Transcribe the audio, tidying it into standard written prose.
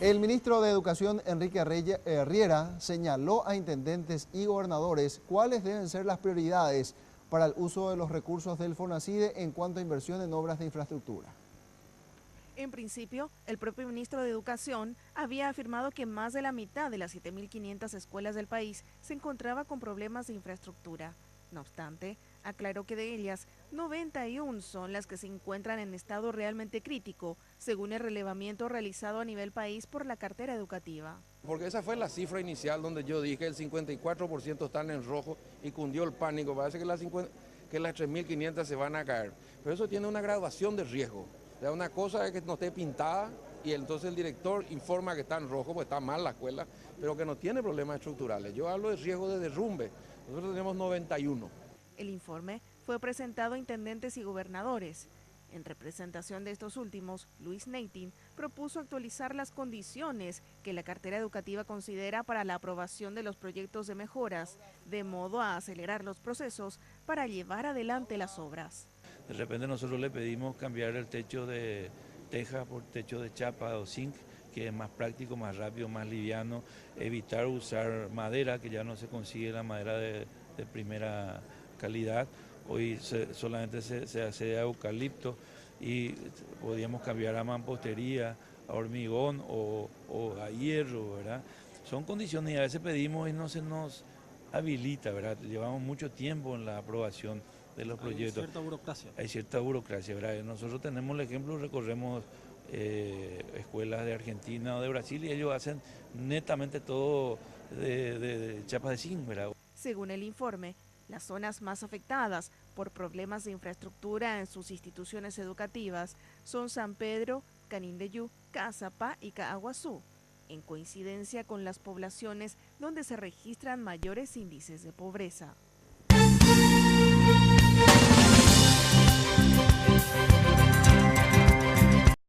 El ministro de Educación, Enrique Riera, señaló a intendentes y gobernadores cuáles deben ser las prioridades para el uso de los recursos del FONACIDE en cuanto a inversión en obras de infraestructura. En principio, el propio ministro de Educación había afirmado que más de la mitad de las 7.500 escuelas del país se encontraba con problemas de infraestructura. No obstante, aclaró que de ellas, 91 son las que se encuentran en estado realmente crítico, según el relevamiento realizado a nivel país por la cartera educativa. Porque esa fue la cifra inicial donde yo dije el 54% están en rojo y cundió el pánico. Parece que las 3.500 se van a caer. Pero eso tiene una graduación de riesgo. O sea, una cosa es que no esté pintada y entonces el director informa que está en rojo, pues está mal la escuela, pero que no tiene problemas estructurales. Yo hablo de riesgo de derrumbe. Nosotros tenemos 91. El informe fue presentado a intendentes y gobernadores. En representación de estos últimos, Luis Neitin propuso actualizar las condiciones que la cartera educativa considera para la aprobación de los proyectos de mejoras, de modo a acelerar los procesos para llevar adelante las obras. De repente nosotros le pedimos cambiar el techo de teja por techo de chapa o zinc, que es más práctico, más rápido, más liviano, evitar usar madera, que ya no se consigue la madera de primera calidad. Hoy solamente se hace a eucalipto y podríamos cambiar a mampostería, a hormigón o a hierro, ¿verdad? Son condiciones y a veces pedimos y no se nos habilita, ¿verdad? Llevamos mucho tiempo en la aprobación de los proyectos. Hay cierta burocracia. Hay cierta burocracia, ¿verdad? Nosotros tenemos el ejemplo, recorremos escuelas de Argentina o de Brasil y ellos hacen netamente todo de chapas de zinc, ¿verdad? Según el informe, las zonas más afectadas por problemas de infraestructura en sus instituciones educativas son San Pedro, Canindeyú, Caazapá y Caaguazú, en coincidencia con las poblaciones donde se registran mayores índices de pobreza.